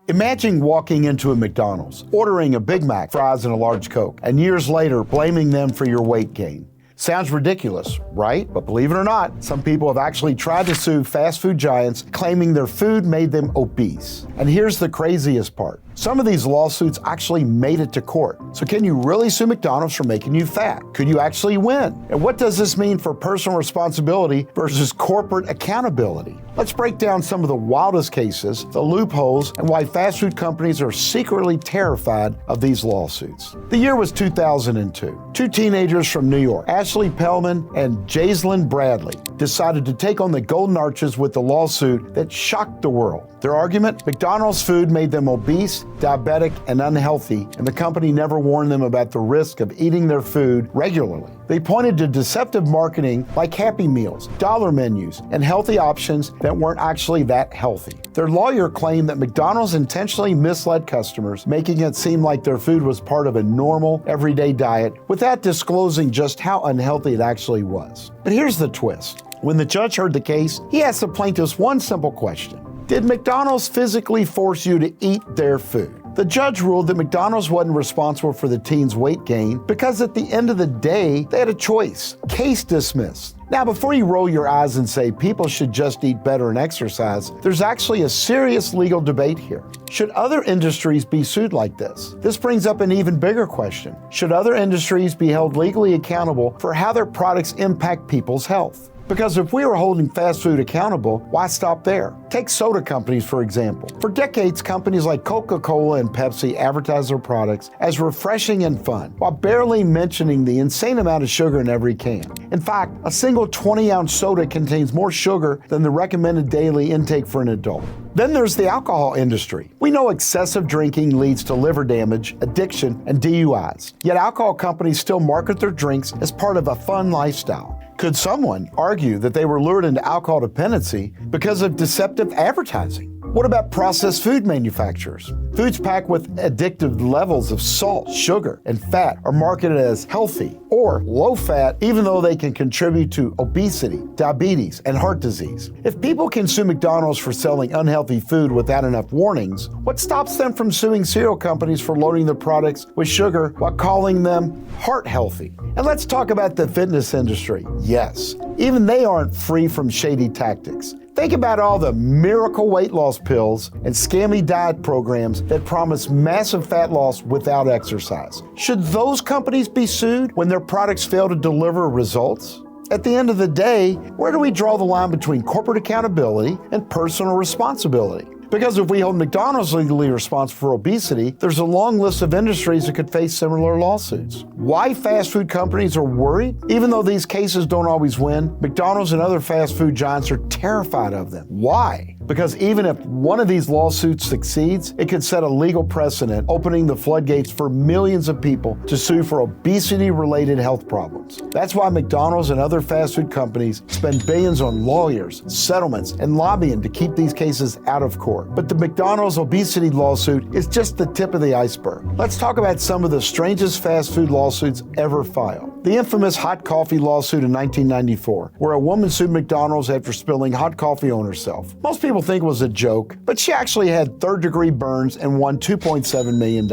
Imagine walking into a McDonald's, ordering a Big Mac, fries, and a large Coke, and years later blaming them for your weight gain. Sounds ridiculous, right? But believe it or not, some people have actually tried to sue fast food giants, claiming their food made them obese. And here's the craziest part. Some of these lawsuits actually made it to court. So can you really sue McDonald's for making you fat? Could you actually win? And what does this mean for personal responsibility versus corporate accountability? Let's break down some of the wildest cases, the loopholes, and why fast food companies are secretly terrified of these lawsuits. The year was 2002. Two teenagers from New York, Ashley Pellman and Jaislyn Bradley, decided to take on the Golden Arches with the lawsuit that shocked the world. Their argument? McDonald's food made them obese, diabetic, and unhealthy, and the company never warned them about the risk of eating their food regularly. They pointed to deceptive marketing like Happy Meals, dollar menus, and healthy options that weren't actually that healthy. Their lawyer claimed that McDonald's intentionally misled customers, making it seem like their food was part of a normal, everyday diet without disclosing just how unhealthy it actually was. But here's the twist. When the judge heard the case, he asked the plaintiffs one simple question. Did McDonald's physically force you to eat their food? The judge ruled that McDonald's wasn't responsible for the teens' weight gain because at the end of the day, they had a choice. Case dismissed. Now, before you roll your eyes and say people should just eat better and exercise, there's actually a serious legal debate here. Should other industries be sued like this? This brings up an even bigger question. Should other industries be held legally accountable for how their products impact people's health? Because if we were holding fast food accountable, why stop there? Take soda companies, for example. For decades, companies like Coca-Cola and Pepsi advertise their products as refreshing and fun, while barely mentioning the insane amount of sugar in every can. In fact, a single 20-ounce soda contains more sugar than the recommended daily intake for an adult. Then there's the alcohol industry. We know excessive drinking leads to liver damage, addiction, and DUIs. Yet alcohol companies still market their drinks as part of a fun lifestyle. Could someone argue that they were lured into alcohol dependency because of deceptive advertising? What about processed food manufacturers? Foods packed with addictive levels of salt, sugar, and fat are marketed as healthy or low fat, even though they can contribute to obesity, diabetes, and heart disease. If people can sue McDonald's for selling unhealthy food without enough warnings, what stops them from suing cereal companies for loading their products with sugar while calling them heart healthy? And let's talk about the fitness industry. Yes, even they aren't free from shady tactics. Think about all the miracle weight loss pills and scammy diet programs that promise massive fat loss without exercise. Should those companies be sued when their products fail to deliver results? At the end of the day, where do we draw the line between corporate accountability and personal responsibility? Because if we hold McDonald's legally responsible for obesity, there's a long list of industries that could face similar lawsuits. Why fast food companies are worried? Even though these cases don't always win, McDonald's and other fast food giants are terrified of them. Why? Because even if one of these lawsuits succeeds, it could set a legal precedent, opening the floodgates for millions of people to sue for obesity-related health problems. That's why McDonald's and other fast food companies spend billions on lawyers, settlements, and lobbying to keep these cases out of court. But the McDonald's obesity lawsuit is just the tip of the iceberg. Let's talk about some of the strangest fast food lawsuits ever filed. The infamous hot coffee lawsuit in 1994, where a woman sued McDonald's after spilling hot coffee on herself. Most people think it was a joke, but she actually had third-degree burns and won $2.7 million.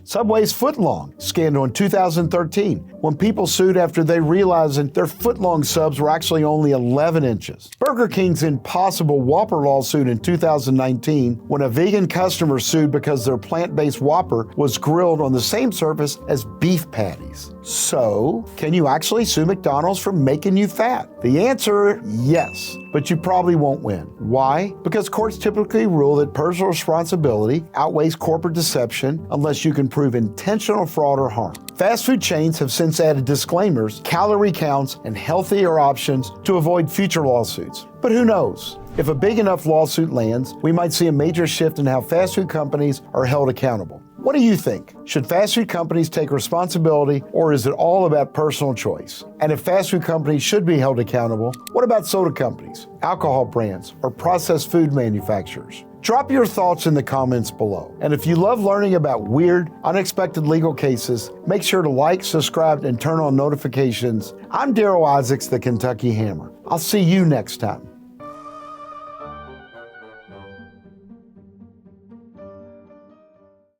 Subway's footlong scandal in 2013, when people sued after they realized that their footlong subs were actually only 11 inches. Burger King's impossible Whopper lawsuit in 2019, when a vegan customer sued because their plant-based Whopper was grilled on the same surface as beef patties. So, can you actually sue McDonald's for making you fat? The answer, yes, but you probably won't win. Why? Because courts typically rule that personal responsibility outweighs corporate deception unless you can prove intentional fraud or harm. Fast food chains have since added disclaimers, calorie counts, and healthier options to avoid future lawsuits. But who knows? If a big enough lawsuit lands, we might see a major shift in how fast food companies are held accountable. What do you think? Should fast food companies take responsibility, or is it all about personal choice? And if fast food companies should be held accountable, what about soda companies, alcohol brands, or processed food manufacturers? Drop your thoughts in the comments below. And if you love learning about weird, unexpected legal cases, make sure to like, subscribe, and turn on notifications. I'm Darryl Isaacs, the Kentucky Hammer. I'll see you next time.